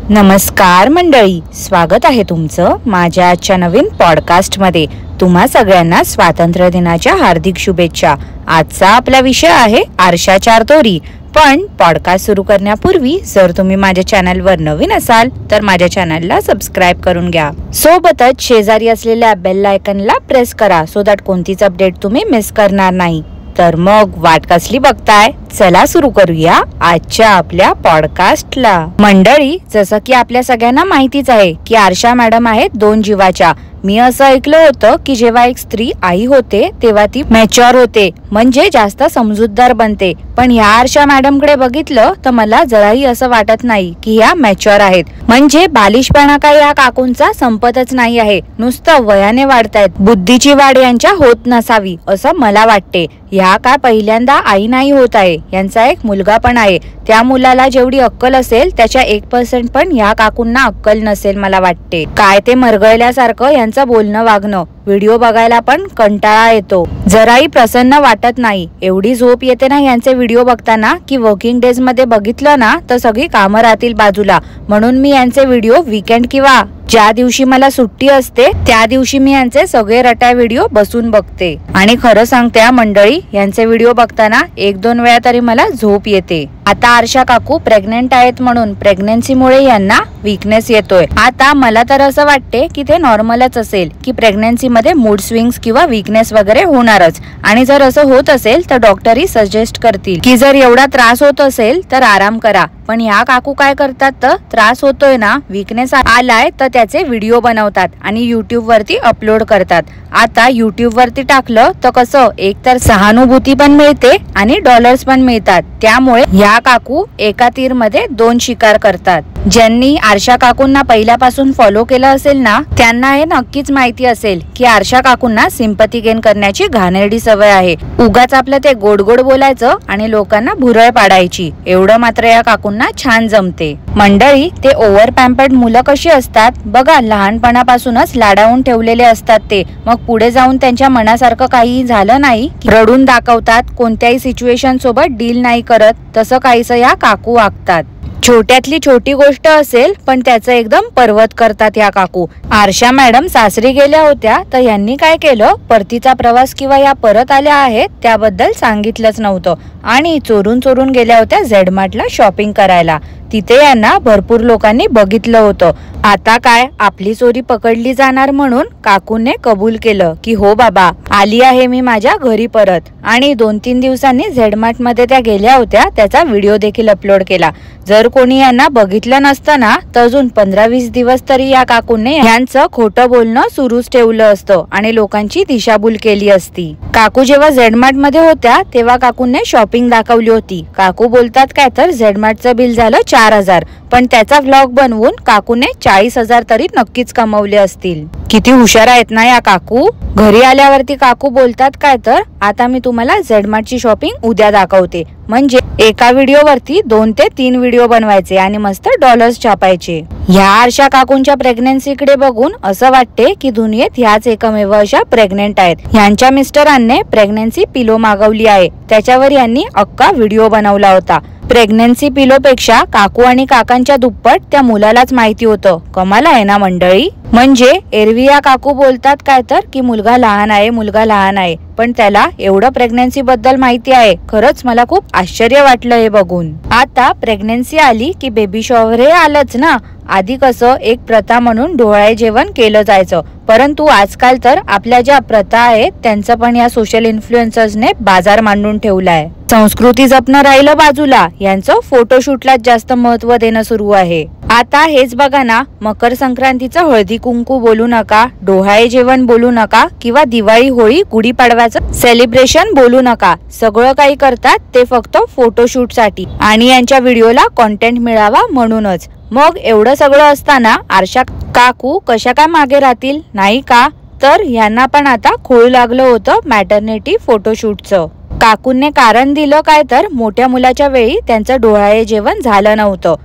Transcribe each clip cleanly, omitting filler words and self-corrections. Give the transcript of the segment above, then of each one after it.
नमस्कार मंडळी, स्वागत आहे तुमचं माझ्या आजच्या नवीन पॉडकास्टमध्ये। तुम्हा सगळ्यांना स्वातंत्र्य दिनाच्या हार्दिक शुभेच्छा। आजचा आपला विषय आहे आरशा चार दोरी। पण पॉडकास्ट सुरू करण्यापूर्वी जर तुम्ही माझ्या चॅनलवर नवीन असाल तर माझ्या चॅनलला सबस्क्राईब करून घ्या। सोबतच शेजारी असलेल्या बेल आयकॉनला प्रेस करा सो दॅट कोणतीच अपडेट तुम्ही मिस करणार नाही। तर मग वाट कसली बघताय, चला सुरू करूया आजच्या आपल्या पॉडकास्टला। मंडळी, जसं की आपल्या सगळ्यांना माहितीच आहे की आरशा मॅडम आहेत 2 जीवाच्या। मी असं ऐकलं होतं की जेव्हा एक स्त्री आई होते तेव्हा ती मॅच्युअर होते, म्हणजे जास्त समजूतदार बनते। पण ह्या आरशा मॅडम कडे बघितलं तर मला जराही असं वाटत नाही की ह्या मॅच्युअर आहेत। म्हणजे बालिशपणा काय या काकूंचा संपतच नाही आहे, नुसतं वयाने वाढतायत। बुद्धीची वाढ यांच्या होत नसावी असं मला वाटते। ह्या काय पहिल्यांदा आई नाही होत आहे, यांचा एक मुलगा पण आहे। त्या मुलाला जेवढी अक्कल असेल त्याच्या 1% पण ह्या काकूंना अक्कल नसेल मला वाटते। काय ते मरगळल्यासारखं यांचं बोलणं वागणं, व्हिडिओ बघायला पण कंटाळा येतो, जराही प्रसन्न वाटत नाही। एवढी झोप येते ना यांचे व्हिडिओ बघताना की वर्किंग डेज मध्ये बघितलं ना तर सगळी कामं राहतील बाजूला। म्हणून मी यांचे व्हिडिओ वीकेंड किंवा ज्या दिवशी मला सुट्टी असते त्या दिवशी मी यांचे सगळे रटाळ व्हिडिओ बसून बघते। आणि खरं सांगते मंडळी, यांचे व्हिडिओ बघताना 1-2 वेळा तरी मला झोप येते। आता आरशा काकू प्रेग्नेंट आहेत म्हणून प्रेग्नन्सीमुळे यांना वीकनेस येतोय। आता मला तर असं वाटते की ते नॉर्मलच असेल की प्रेग्नन्सी मध्ये मूड स्विंग्स किंवा वीकनेस वगैरे होणारच। आणि जर असं होत असेल तर डॉक्टरही सजेस्ट करतील की जर एवढा त्रास होत असेल तर आराम करा। पण ह्या काकू काय करतात तर त्रास होतोय ना, वीकनेस आलाय तर त्याचे व्हिडिओ बनवतात आणि युट्यूब वरती अपलोड करतात। आता युट्यूब वरती टाकलं तर कसं, एक तर सहानुभूती पण मिळते आणि डॉलर्स पण मिळतात। त्यामुळे ह्या काकू एका तीर मध्ये 2 शिकार करतात। ज्यांनी आरशा काकूंना पहिल्यापासून फॉलो केलं असेल ना त्यांना हे नक्कीच माहिती असेल की आरशा काकूंना सिंपती गेन करण्याची घाणेरडी सवय आहे। उगाच आपलं ते गोड गोड बोलायचं आणि लोकांना भुरळ पाडायची, एवढं मात्र या काकूंना छान जमते। मंडळी, ते ओव्हर पॅम्पर्ड मुलं कशी असतात बघा, लहानपणापासूनच लाडावून ठेवलेले असतात ते। मग पुढे जाऊन त्यांच्या मनासारखं काही झालं नाही की रडून दाखवतात, कोणत्याही सिच्युएशन सोबत डील नाही करत, तसं काहीसं या काकू वागतात। छोट्यातली छोटी गोष्ट असेल पण त्याचं एकदम पर्वत करतात या काकू। आरशा मॅडम सासरी गेल्या होत्या तर यांनी काय केलं, परतीचा प्रवास किंवा या परत आल्या आहेत त्याबद्दल सांगितलंच नव्हतं आणि चोरून चोरून गेल्या होत्या झेड मार्टला शॉपिंग करायला। तिथे यांना भरपूर लोकांनी बघितलं होतं। आता काय, आपली चोरी पकडली जाणार म्हणून काकूने कबूल केलं की हो बाबा, आली आहे मी माझ्या घरी परत। आणि 2-3 दिवसांनी झेड मार्ट मध्ये त्या गेल्या होत्या त्याचा व्हिडिओ देखील अपलोड केला। जर कोणी यांना बघितलं नसतं ना तर अजून 15-20 दिवस तरी या काकूने यांचं खोटं बोलणं सुरूच ठेवलं असतं आणि लोकांची दिशाभूल केली असती। काकू जेव्हा झेड मार्ट मध्ये होत्या तेव्हा काकूने शॉपिंग दाखवली होती। काकू बोलतात काय तर झेड मार्टचं बिल झालं 4000, पण त्याचा व्लॉग बनवून काकूने 40,000 तरी नक्कीच कमवले असतील। किती हुशार आहेत ना या काकू। घरी आल्यावरती काकू बोलतात काय तर आता मी तुम्हाला झेड मार्टची शॉपिंग उद्या दाखवते। म्हणजे एका व्हिडिओ वरती 2 ते 3 व्हिडिओ बनवायचे आणि मस्त डॉलर्स छापायचे। ह्या आरशा काकूंच्या प्रेग्नन्सीकडे बघून असं वाटते की दुनियेत ह्याच एकमेव अशा प्रेग्नेंट आहेत। ह्यांच्या मिस्टरांनी प्रेग्नन्सी पिलो मागवली आहे, त्याच्यावर यांनी अख्खा व्हिडिओ बनवला होता। प्रेग्नन्सी पिलो पेक्षा काकू आणि काकांच्या दुप्पट त्या मुलालाच माहिती होतं। कमाल आहे ना मंडळी। म्हणजे एरवी या काकू बोलतात काय तर की मुलगा लहान आहे, मुलगा लहान आहे, पण त्याला एवढं प्रेग्नन्सी बद्दल माहिती आहे। खरंच मला खूप आश्चर्य वाटलं हे बघून। आता प्रेग्नन्सी आली की बेबी शॉवर हे आलंच ना। आधी कसं एक प्रथा म्हणून डोहाळे जेवण केलं जायचं, परंतु आजकाल तर आपल्या ज्या प्रथा आहेत त्यांचं पण या सोशल इन्फ्लुएन्सर्सने बाजार मांडून ठेवलाय। संस्कृती जपणं राहिलं बाजूला, यांचं फोटोशूटलाच जास्त महत्व देणं सुरू आहे। आता हेच बघा ना, मकर संक्रांतीचं हळदी कुंकू बोलू नका, डोहाळे जेवण बोलू नका किंवा दिवाळी होळी गुढीपाडव्याचं सेलिब्रेशन बोलू नका, सगळं काही करतात ते फक्त फोटोशूट साठी आणि यांच्या व्हिडिओला कॉन्टेंट मिळावा म्हणूनच। मग एवढं सगळं असताना आरशा काकू कशा काय मागे राहतील नाही का? तर यांना पण आता खूळ लागलं होतं मॅटर्निटी फोटोशूटचं। काकूंनी कारण दिलं काय तर मोठ्या मुलाच्या वेळी त्यांचं डोहाळे जेवण झालं नव्हतं।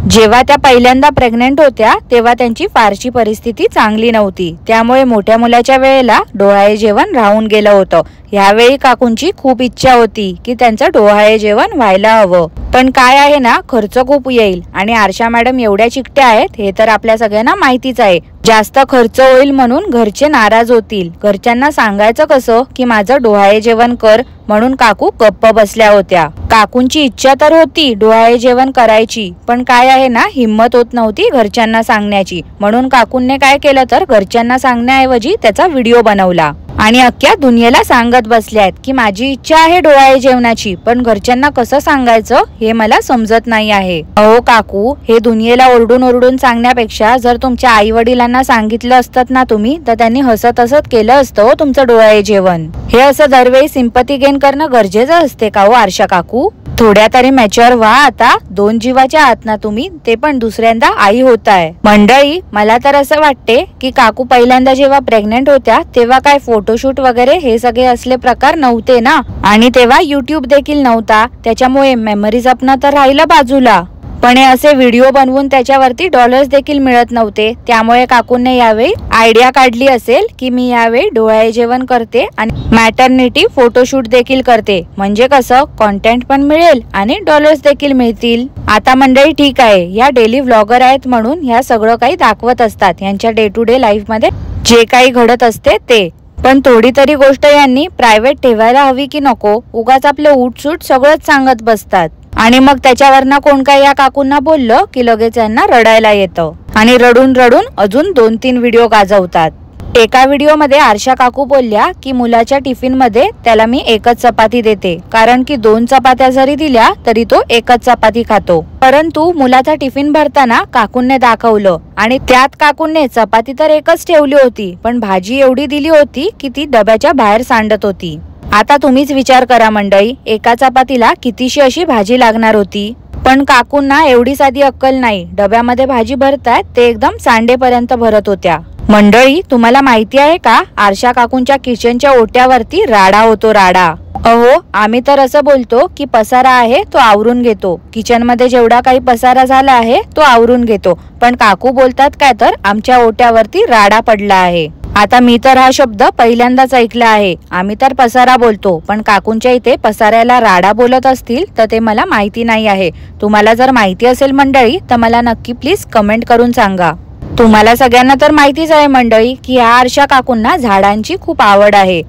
जेव्हा त्या पहिल्यांदा प्रेग्नेंट होत्या तेव्हा त्यांची फारशी परिस्थिती चांगली नव्हती, त्यामुळे मोठ्या मुलाच्या वेळेला डोहाळे जेवण राहून गेलं होतं। यावेळी काकूंची खूप इच्छा होती की त्यांचं डोहाळे जेवण व्हायला हवं, पण काय आहे ना, खर्च खूप येईल आणि आरशा मॅडम एवढ्या चिकट्या आहेत हे तर आपल्या सगळ्यांना माहितीच आहे. जास्त खर्च होईल म्हणून घरचे नाराज होतील. घरच्यांना सांगायचं कसं की माझं डोहाळे जेवण कर, म्हणून काकू गप्प बसल्या होत्या. काकूंची इच्छा तर होती डोहाळे जेवण करायची, पण काय आहे ना, हिम्मत होत नव्हती घरच्यांना सांगण्याची. म्हणून काकूंनी काय केलं तर घरच्यांना सांगण्याऐवजी त्याचा व्हिडिओ बनवला आणि अख्ख्या दुनियेला सांगत बसल्यात की माझी इच्छा आहे डोहाळे जेवणाची, पण घरच्यांना कसं सांगायचं हे मला समजत नाही आहे. अहो काकू, हे दुनियेला ओरडून ओरडून सांगण्यापेक्षा जर तुमच्या आई वडिलांना सांगितलं असतात ना तुम्ही, तर त्यांनी हसत हसत केलं असतं तुमचं डोहाळे जेवण. हे असं दरवेळी सिंपती गेन करणं गरजेचं असते का हो आरशा काकू? थोड्या तरी मॅच्युअर व्हा आता. 2 जीवाच्या आहात ना तुम्ही, ते पण दुसऱ्यांदा आई होताय. मंडळी, मला तर असं वाटते की काकू पहिल्यांदा जेव्हा प्रेग्नेंट होत्या तेव्हा काय फोटोशूट वगैरे हे सगळे असले प्रकार नव्हते ना, आणि तेव्हा युट्यूब देखील नव्हता. त्याच्यामुळे मेमरी जपणं तर राहिलं बाजूला, पण हे असे व्हिडिओ बनवून त्याच्यावरती डॉलर्स देखील मिळत नव्हते. त्यामुळे काकूंनी यावेळी आयडिया काढली असेल की मी यावेळी डोहाळे जेवण करते आणि मॅटर्निटी फोटोशूट देखील करते, म्हणजे कसं कंटेंट पण मिळेल आणि डॉलर्स देखील मिळतील. आता मंडळी ठीक आहे, या डेली व्लॉगर आहेत म्हणून ह्या सगळं काही दाखवत असतात यांच्या डे टू डे लाईफ मध्ये जे काही घडत असते ते, पण थोडी तरी गोष्ट यांनी प्रायव्हेट ठेवायला हवी की नको? उगाच आपलं उठसूट सगळंच सांगत बसतात आणि मग त्याच्यावरनं कोण काय या काकूंना बोललं की लगेच यांना रडायला येतं आणि रडून रडून अजून 2-3 व्हिडिओ गाजवतात. एका व्हिडिओमध्ये आरशा काकू बोलल्या की मुलाच्या टिफिन मध्ये त्याला मी एकच चपाती देते, कारण की 2 चपात्या जरी दिल्या तरी तो एकच चपाती खातो. परंतु मुलाचा टिफिन भरताना काकूंनी दाखवलं आणि त्यात काकूंनी चपाती तर एकच ठेवली होती, पण भाजी एवढी दिली होती की ती डब्याच्या बाहेर सांडत होती. आता तुम्हीच विचार करा मंडळी, एका चपातीला कितीशी अशी भाजी लागणार होती. पण काकूंना एवढी साधी अक्कल नाही. डब्यामध्ये भाजी भरतायत ते एकदम सांडेपर्यंत भरत होत्या. मंडळी, तुम्हाला माहिती आहे का, आरशा काकूंच्या किचनच्या ओट्यावरती राडा होतो, राडा. अहो, आम्ही तर असं बोलतो की पसारा आहे तो आवरून घेतो, किचन मध्ये जेवढा काही पसारा झाला आहे तो आवरून घेतो, पण काकू बोलतात काय तर आमच्या ओट्यावरती राडा पडला आहे. आता मी तर हा शब्द पहिल्यांदाच ऐकला आहे. आम्ही तर पसारा बोलतो, पण काकूंच्या इथे पसाऱ्याला राडा बोलत असतील तर ते मला माहिती नाही आहे. तुम्हाला जर माहिती असेल मंडळी तर मला नक्की प्लीज कमेंट करून सांगा. तुम्हाला सगळ्यांना तर माहितीच आहे मंडळी की या आरशा काकूंना झाडांची खूप आवड आहे.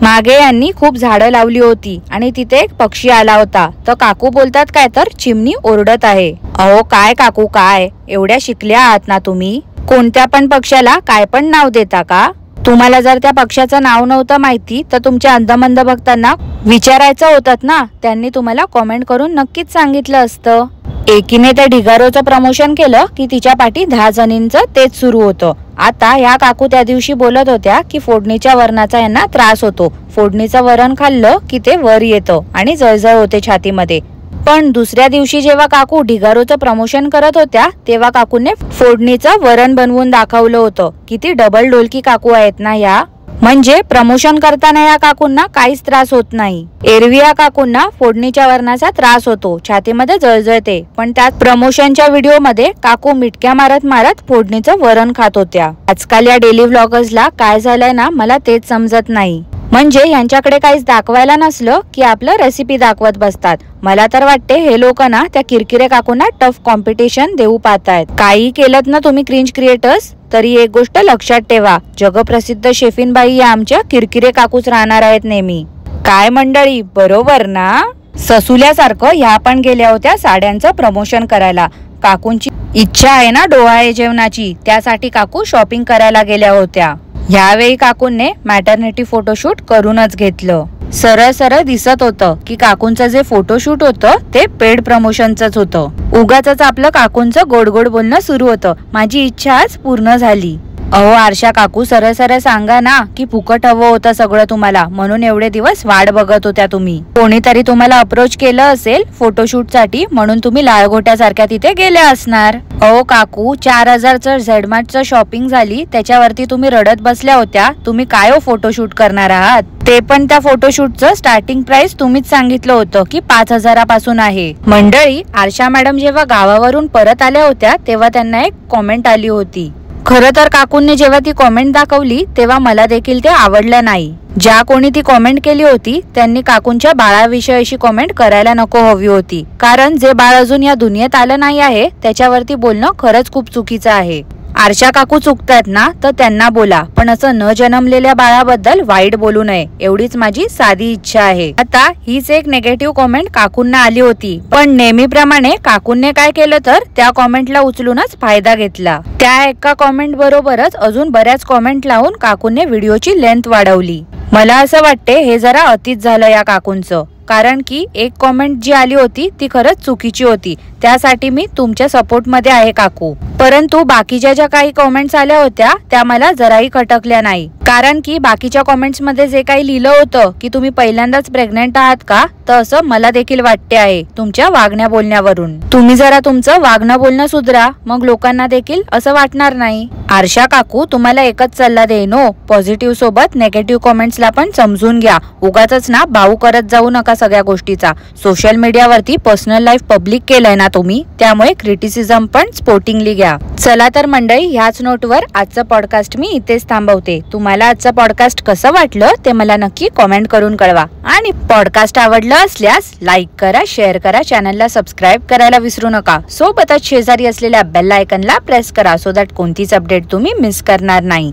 मागे यांनी खूप झाडं लावली होती आणि तिथे एक पक्षी आला होता, तर काकू बोलतात काय तर चिमणी ओरडत आहे. अहो काय काकू, काय एवढ्या शिकल्या आहात ना तुम्ही? कोणत्या पण पक्षाला काय पण नाव देता का? तुम्हाला जर त्या पक्षाचं नाव नव्हतं माहिती तर तुमच्या अंधमंद भक्तांना विचारायचं होतं ना, त्यांनी तुम्हाला कमेंट करून नक्कीच सांगितलं असतं. एकीने त्या ढिगारोचं प्रमोशन केलं की तिच्या पाठी 10 जणींचं तेच सुरू होतं. आता या काकू त्या दिवशी बोलत होत्या की फोडणीच्या वरणाचा यांना त्रास होतो, फोडणीचं वरण खाल्लं की ते वर येतं आणि जळजळ होते छातीमध्ये. पण दुसऱ्या दिवशी जेव्हा काकू ढिगारोचं प्रमोशन करत होत्या तेव्हा काकूने फोडणीचं वरण बनवून दाखवलं होतं. किती डबल ढोलकी काकू आहेत ना या. म्हणजे प्रमोशन करताना या काकूंना काहीच त्रास होत नाही. एरवी या काकूंना फोडणीच्या वरणाचा त्रास होतो, छातीमध्ये जळजळते, पण त्यात प्रमोशनच्या व्हिडिओ मध्ये काकू मिटक्या मारत मारत फोडणीचं वरण खात होत्या. आजकाल या डेली व्लॉगर्सला काय झालंय ना, मला तेच समजत नाही. म्हणजे यांच्याकडे काहीच दाखवायला नसलं की आपलं रेसिपी दाखवत बसतात. मला तर वाटते हे लोक ना त्या किरकिरे काकूंना टफ कॉम्पिटिशन देऊ पाहतायत. काही केलं ना तुम्ही क्रिंज क्रिएटर्स, तरी एक गोष्ट लक्षात ठेवा, जगप्रसिद्ध शेफीन बाई या आमच्या किरकिरे काकूच राहणार आहेत नेहमी. काय मंडळी, बरोबर ना? ससुल्यासारखं ह्या पण गेल्या होत्या साड्यांचं प्रमोशन करायला. काकूंची इच्छा आहे ना डोहाळे जेवणाची, त्यासाठी काकू शॉपिंग करायला गेल्या होत्या. यावेळी काकूंनी मॅटर्निटी फोटोशूट करूनच घेतलं. सरळ सरळ दिसत होतं की काकूंचं जे फोटोशूट होतं ते पेड प्रमोशनच होतं. उगाच आपलं काकूंचं गोड गोड बोलणं सुरू होतं. माझी इच्छा आज पूर्ण झाली. अहो आरशा काकू, सरळ सरळ सांगा ना की फुकट हवं होतं सगळं तुम्हाला, म्हणून एवढे दिवस वाट बघत होत्या तुम्ही. कोणीतरी तुम्हाला अप्रोच केलं असेल फोटोशूट साठी, म्हणून तुम्ही लाळघोट्यासारख्या तिथे गेल्या असणार. अहो काकू, 4000चं झेडमार्टचं शॉपिंग झाली, त्याच्यावरती तुम्ही रडत बसल्या होत्या. तुम्ही काय हो फोटोशूट करणार आहात? ते पण त्या फोटोशूटचं स्टार्टिंग प्राइस तुम्हीच सांगितलं होतं की 5000पासून आहे. मंडळी, आरशा मॅडम जेव्हा गावावरून परत आल्या होत्या तेव्हा त्यांना एक कॉमेंट आली होती. खरं तर काकूंनी जेव्हा ती कॉमेंट दाखवली तेव्हा मला देखील ते आवडलं नाही. ज्या कोणी ती कॉमेंट केली होती त्यांनी काकूंच्या बाळाविषयी अशी कॉमेंट करायला नको हवी होती, कारण जे बाळ अजून या दुनियेत आलं नाही आहे त्याच्यावरती बोलणं खरंच खूप चुकीचं आहे. आरशा काकू चुकतात ना तर त्यांना बोला, पण असं न जन्मलेल्या बाळाबद्दल वाईट बोलू नये एवढीच माझी साधी इच्छा आहे. आता हीच एक नेगेटिव्ह कॉमेंट काकूंना आली होती, पण नेहमीप्रमाणे काकूंनी काय केलं तर त्या कॉमेंटला उचलूनच फायदा घेतला. त्या एका कॉमेंट बरोबरच अजून बऱ्याच कॉमेंट लावून काकूंनी व्हिडिओची लेंथ वाढवली. मला असं वाटते हे जरा अतिच झालं या काकूंचं, कारण की एक कॉमेंट जी आली होती ती खरंच चुकीची होती. त्यासाठी मी तुमच्या सपोर्ट मध्ये आहे काकू. परंतु बाकीच्या ज्या काही कॉमेंट्स आल्या होत्या त्या मला जराही खटकल्या नाही, कारण की बाकीच्या कॉमेंट्स मध्ये जे काही लिहिलं होतं की तुम्ही पहिल्यांदाच प्रेग्नेंट आहात का, तर असं मला देखील वाटते आहे तुमच्या वागण्या बोलण्यावरून. तुम्ही जरा तुमचं वागणं बोलणं सुधरा, मग लोकांना देखील असं वाटणार नाही. आरशा काकू तुम्हाला एकच सल्ला देईन, पॉझिटिव्ह सोबत नेगेटिव्ह कॉमेंट्सला पण समजून घ्या. उगाच ना भाऊ करत जाऊ नका सगळ्या गोष्टीचा. सोशल मीडियावरती पर्सनल लाईफ पब्लिक केलंय ना तुम्ही, त्यामुळे क्रिटिसिझम पण स्पोर्टिंगली घ्या. चला तर मंडळी, ह्याच नोटवर आजचं पॉडकास्ट मी इथेच थांबवते. तुम्हाला आजचं पॉडकास्ट कसं वाटलं ते मला नक्की कॉमेंट करून कळवा. आणि पॉडकास्ट आवडलं असल्यास लाईक करा, शेअर करा, चॅनलला सबस्क्राईब करायला विसरू नका. सोबतच शेजारी असलेल्या बेल आयकनला प्रेस करा, सो दॅट कोणतीच अपडेट तुम्ही मिस करणार नाही.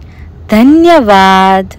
धन्यवाद.